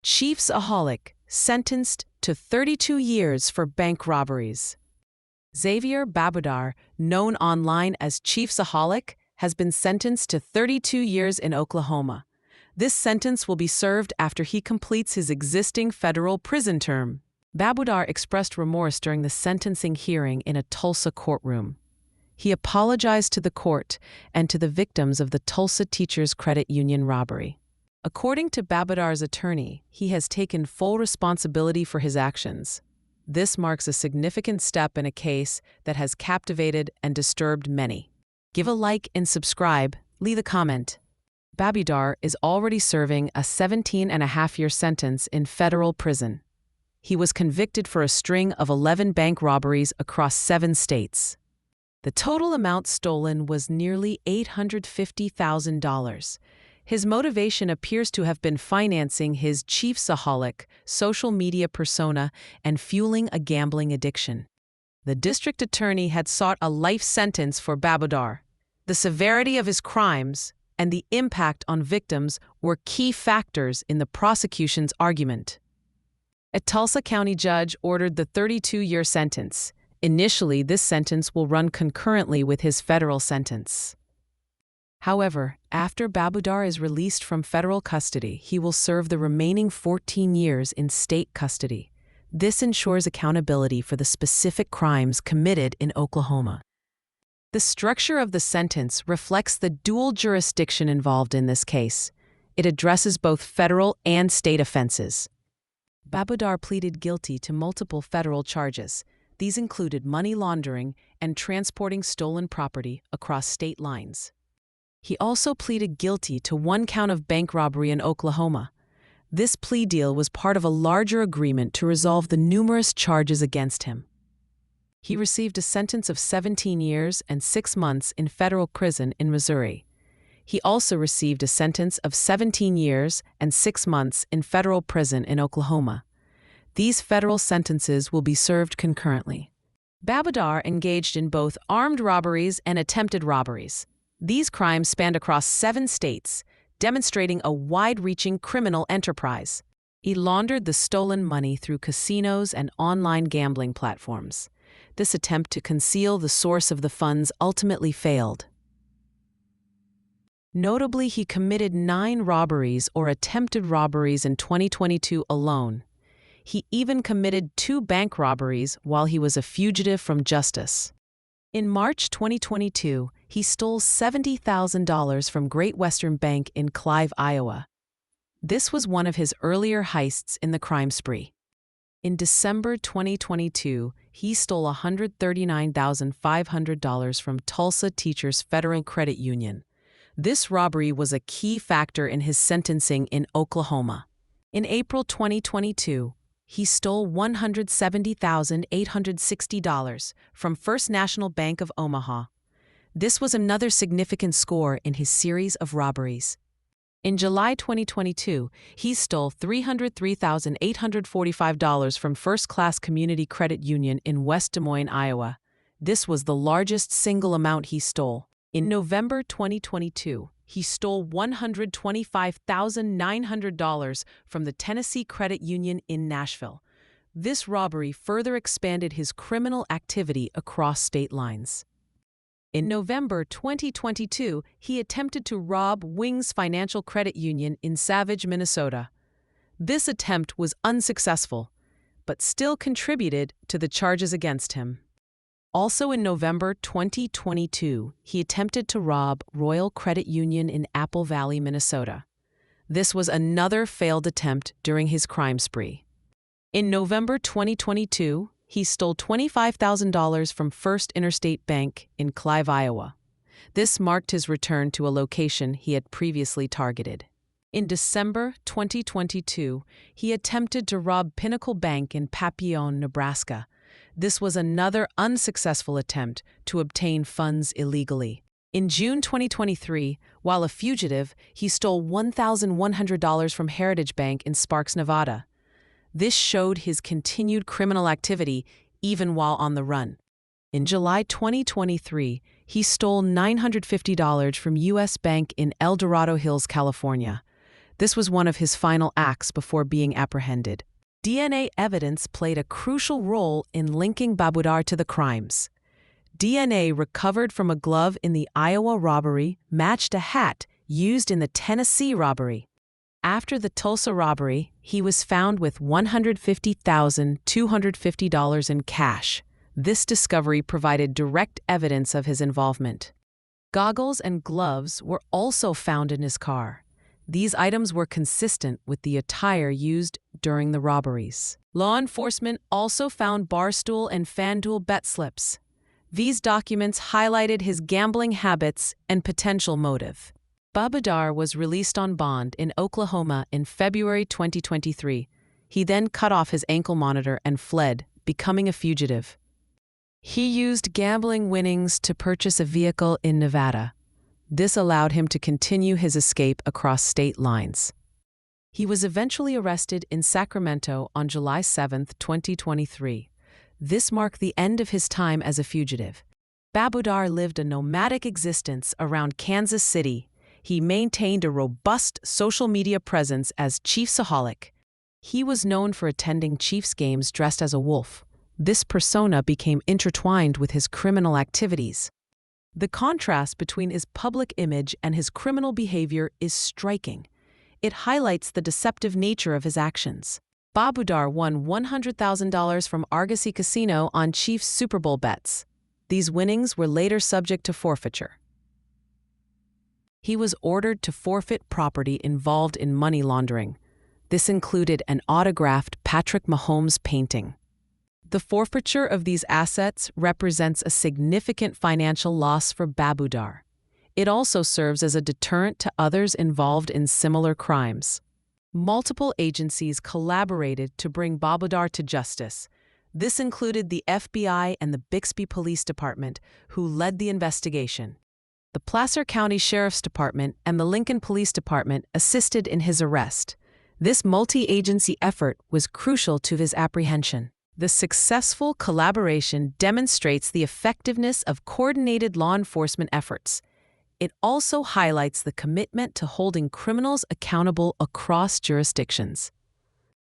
ChiefsAholic, sentenced to 32 years for bank robberies. Xaviar Babudar, known online as ChiefsAholic, has been sentenced to 32 years in Oklahoma. This sentence will be served after he completes his existing federal prison term. Babudar expressed remorse during the sentencing hearing in a Tulsa courtroom. He apologized to the court and to the victims of the Tulsa Teachers Credit Union robbery. According to Babudar's attorney, he has taken full responsibility for his actions. This marks a significant step in a case that has captivated and disturbed many. Give a like and subscribe, leave a comment. Babudar is already serving a 17-and-a-half-year sentence in federal prison. He was convicted for a string of 11 bank robberies across 7 states. The total amount stolen was nearly $850,000. His motivation appears to have been financing his ChiefsAholic social media persona and fueling a gambling addiction. The district attorney had sought a life sentence for Babudar. The severity of his crimes and the impact on victims were key factors in the prosecution's argument. A Tulsa County judge ordered the 32-year sentence. Initially, this sentence will run concurrently with his federal sentence. However, after Babudar is released from federal custody, he will serve the remaining 14 years in state custody. This ensures accountability for the specific crimes committed in Oklahoma. The structure of the sentence reflects the dual jurisdiction involved in this case. It addresses both federal and state offenses. Babudar pleaded guilty to multiple federal charges. These included money laundering and transporting stolen property across state lines. He also pleaded guilty to 1 count of bank robbery in Oklahoma. This plea deal was part of a larger agreement to resolve the numerous charges against him. He received a sentence of 17 years and 6 months in federal prison in Missouri. He also received a sentence of 17 years and 6 months in federal prison in Oklahoma. These federal sentences will be served concurrently. Babudar engaged in both armed robberies and attempted robberies. These crimes spanned across 7 states, demonstrating a wide-reaching criminal enterprise. He laundered the stolen money through casinos and online gambling platforms. This attempt to conceal the source of the funds ultimately failed. Notably, he committed 9 robberies or attempted robberies in 2022 alone. He even committed 2 bank robberies while he was a fugitive from justice. In March 2022, he stole $70,000 from Great Western Bank in Clive, Iowa. This was one of his earlier heists in the crime spree. In December 2022, he stole $139,500 from Tulsa Teachers Credit Union. This robbery was a key factor in his sentencing in Oklahoma. In April 2022, he stole $170,860 from First National Bank of Omaha. This was another significant score in his series of robberies. In July 2022, he stole $303,845 from First Class Community Credit Union in West Des Moines, Iowa. This was the largest single amount he stole. In November 2022, he stole $125,900 from the Tennessee Credit Union in Nashville. This robbery further expanded his criminal activity across state lines. In November 2022, he attempted to rob Wings Financial Credit Union in Savage, Minnesota. This attempt was unsuccessful, but still contributed to the charges against him. Also in November 2022, he attempted to rob Royal Credit Union in Apple Valley, Minnesota. This was another failed attempt during his crime spree. In November 2022, he stole $25,000 from First Interstate Bank in Clive, Iowa. This marked his return to a location he had previously targeted. In December 2022, he attempted to rob Pinnacle Bank in Papillion, Nebraska. This was another unsuccessful attempt to obtain funds illegally. In June 2023, while a fugitive, he stole $1,100 from Heritage Bank in Sparks, Nevada. This showed his continued criminal activity even while on the run. In July 2023, he stole $950 from U.S. Bank in El Dorado Hills, California. This was one of his final acts before being apprehended. DNA evidence played a crucial role in linking Babudar to the crimes. DNA recovered from a glove in the Iowa robbery matched a hat used in the Tennessee robbery. After the Tulsa robbery, he was found with $150,250 in cash. This discovery provided direct evidence of his involvement. Goggles and gloves were also found in his car. These items were consistent with the attire used during the robberies. Law enforcement also found Barstool and FanDuel bet slips. These documents highlighted his gambling habits and potential motive. Babudar was released on bond in Oklahoma in February 2023. He then cut off his ankle monitor and fled, becoming a fugitive. He used gambling winnings to purchase a vehicle in Nevada. This allowed him to continue his escape across state lines. He was eventually arrested in Sacramento on July 7, 2023. This marked the end of his time as a fugitive. Babudar lived a nomadic existence around Kansas City. He maintained a robust social media presence as ChiefsAholic. He was known for attending Chiefs games dressed as a wolf. This persona became intertwined with his criminal activities. The contrast between his public image and his criminal behavior is striking. It highlights the deceptive nature of his actions. Babudar won $100,000 from Argosy Casino on Chiefs Super Bowl bets. These winnings were later subject to forfeiture. He was ordered to forfeit property involved in money laundering. This included an autographed Patrick Mahomes painting. The forfeiture of these assets represents a significant financial loss for Babudar. It also serves as a deterrent to others involved in similar crimes. Multiple agencies collaborated to bring Babudar to justice. This included the FBI and the Bixby Police Department, who led the investigation. The Placer County Sheriff's Department and the Lincoln Police Department assisted in his arrest. This multi-agency effort was crucial to his apprehension. The successful collaboration demonstrates the effectiveness of coordinated law enforcement efforts. It also highlights the commitment to holding criminals accountable across jurisdictions.